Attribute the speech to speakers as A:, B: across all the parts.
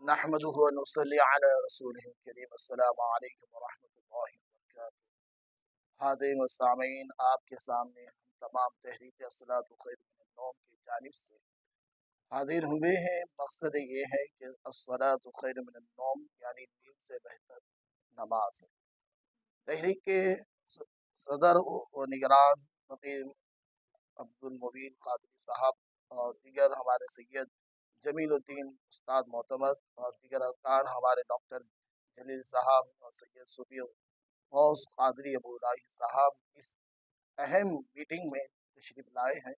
A: नहमदुहु व नुसल्ली अला रसूलिहिल करीम। अस्सलामु अलैकुम व रहमतुल्लाहि व बरकातुहू। हाज़िरीन व सामीन, आपके सामने हम तमाम तहरीक अस्सलातु खैर मिनन नौम की जानिब से हाजिर हुए हैं। मकसद ये है कि अस्सलातु खैर मिनन नौम यानी नींद से बेहतर नमाज है। तहरीक के सदर व निगरान फ़कीर अब्दुल मुबीन कादरी साहब और दीगर हमारे सैयद जमीलुद्दीन उस्ताद मोतमद और दीगर अरकान हमारे डॉक्टर जलील साहब और सैयद सूफी गौस कादरी अबू इलाही साहब इस अहम मीटिंग में तशरीफ़ लाए हैं।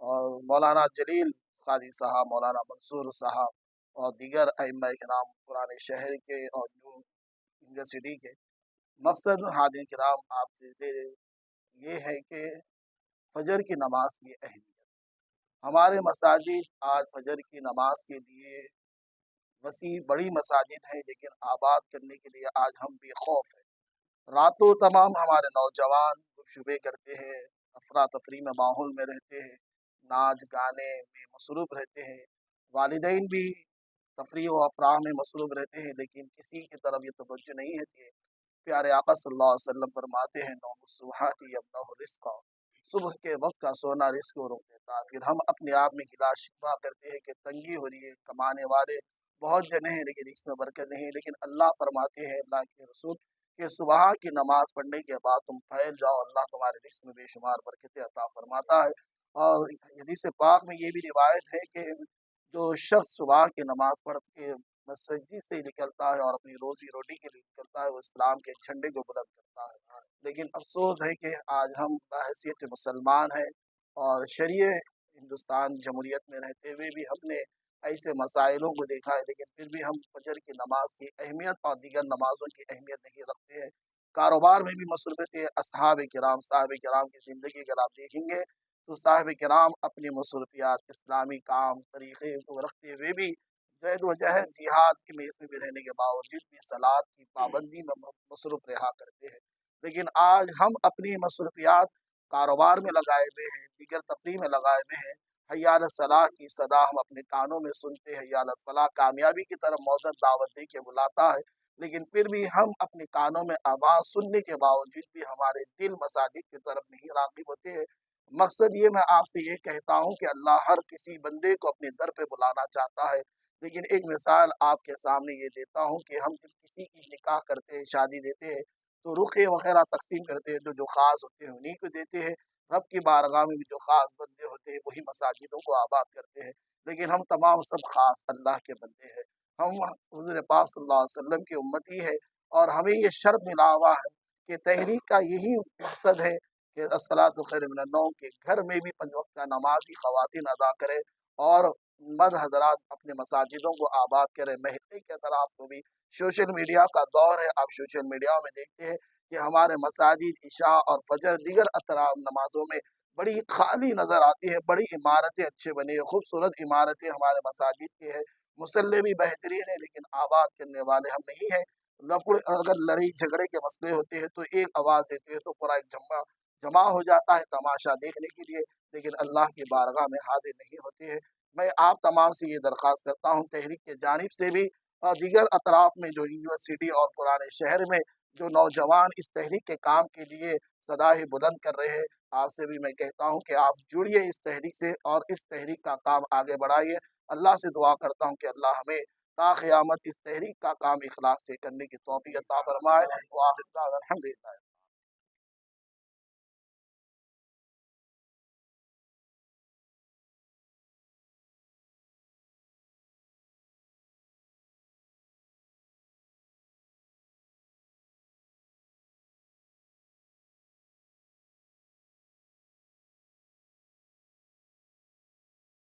A: और मौलाना जलील कादी साहब, मौलाना मंसूर साहब और दीगर अइम्मा किराम पुराने शहर के और न्यू यूनिवर्सिटी के। मकसद हाज़िरीन किराम आपसे ये है कि फजर की नमाज की अहमियत। हमारे मसाजिद आज फजर की नमाज के लिए वसी बड़ी मसाजिद हैं, लेकिन आबाद करने के लिए आज हम बेखौफ हैं। रातों तमाम हमारे नौजवान गुफ्तगू करते हैं, अफरा तफरी में माहौल में रहते हैं, नाच गाने में मसरूफ़ रहते हैं। वालिदैन भी तफरी व अफराह में मसरूफ़ रहते हैं, लेकिन किसी की तरफ ये तवज्जो नहीं होती है। प्यारे आका सल्लल्लाहु अलैहि वसल्लम फरमाते हैं, नौमुस्सुबहाती यमनहु रिज़्क़ा, सुबह के वक्त का सोना रिस्क को रोक देता है। फिर हम अपने आप में गिला शिकवा करते हैं कि तंगी हो रही है, कमाने वाले बहुत जने हैं लेकिन इसमें बरकत नहीं है। लेकिन अल्लाह फरमाते हैं, अल्लाह के रसूल कि सुबह की नमाज पढ़ने के बाद तुम फैल जाओ, अल्लाह तुम्हारे रिस्क में बेशुमार बरकतें अता फरमाता है। और हदीस पाक में ये भी रिवायत है कि जो शख्स सुबह की नमाज पढ़ के मस्जिद से निकलता है और अपनी रोजी रोटी के लिए निकलता है, वो इस्लाम के झंडे को बुलंद करता है। लेकिन अफसोस है कि आज हम बहैसियत मुसलमान हैं और शरीय हिंदुस्तान जमहूरियत में रहते हुए भी हमने ऐसे मसाइलों को देखा है, लेकिन फिर भी हम फजर की नमाज की अहमियत और दीगर नमाज़ों की अहमियत नहीं रखते हैं। कारोबार में भी मसरूफ़ियत असहाब किराम, साहब किराम की ज़िंदगी अगर आप देखेंगे तो साहब किराम अपनी मसरूफ़ियात इस्लामी काम तरीक़े को रखते हुए भी जहद व जहद जिहाद के मेज़ में भी रहने के बावजूद भी सलात की पाबंदी में मसरूफ़ रहा करते हैं। लेकिन आज हम अपनी मसरूफ़ियात कारोबार में लगाए हुए हैं, दीगर तफरीह में लगाए हुए हैं। हय्या अला सलाह की सदा हम अपने कानों में सुनते हैं, हय्या अला फलाह कामयाबी की तरफ मौज़ूद दावत दे के बुलाता है, लेकिन फिर भी हम अपने कानों में आवाज़ सुनने के बावजूद भी हमारे दिल मसाजिद की तरफ नहीं राग़िब होते हैं। मकसद ये मैं आपसे ये कहता हूँ कि अल्लाह हर किसी बंदे को अपने दर पे बुलाना चाहता है। लेकिन एक मिसाल आपके सामने ये देता हूँ कि हम जब किसी की निकाह करते हैं, शादी देते हैं, तो रुक़े वग़ैरह तक़सीम करते हैं, जो ख़ास होते हैं उन्हीं को देते हैं। रब की बारगाह में भी जो ख़ास बंदे होते हैं वही मसाजिदों को आबाद करते हैं। लेकिन हम तमाम सब ख़ास अल्लाह के बंदे हैं। हम हुज़ूर पाक सल्लल्लाहु अलैहि वसल्लम की उम्मती है और हमें ये शर्त मिला हुआ है कि तहरीक का यही मकसद है कि अस्सलातु खैरुम मिनन नौम के घर में भी 5 वक्त का नमाज़ी ख़वातीन अदा करें और मर्द हज़रात अपने मसाजिदों को आबाद करें। महल्ले के तरफ को भी सोशल मीडिया का दौर है, आप सोशल मीडिया में देखते हैं कि हमारे मसाजिद इशा और फजर दीगर अतराफ नमाज़ों में बड़ी खाली नज़र आती है। बड़ी इमारतें अच्छे बने हैं, खूबसूरत इमारतें हमारे मसाजिद की है, मुसल्ले भी बेहतरीन है, लेकिन आबाद करने वाले हम नहीं हैं। लफड़ अगर लड़ाई झगड़े के मसले होते हैं तो एक आवाज़ देते हैं तो पूरा एक जमा हो जाता है तमाशा देखने के लिए, लेकिन अल्लाह की बारगाह में हाजिर नहीं होते हैं। मैं आप तमाम से ये दरख्वास्त करता हूँ तहरीक के जानिब से भी और दीगर अतराफ में जो यूनिवर्सिटी और पुराने शहर में जो नौजवान इस तहरीक के काम के लिए सदाएं बुलंद कर रहे हैं, आपसे भी मैं कहता हूँ कि आप जुड़िए इस तहरीक से और इस तहरीक का काम आगे बढ़ाइए। अल्लाह से दुआ करता हूँ कि अल्लाह हमें ता क़यामत इस तहरीक का काम इखलास से करने की तौफ़ीक़ अता फ़रमाए। व आखिर दाअवाना अल्हम्दुलिल्लाह।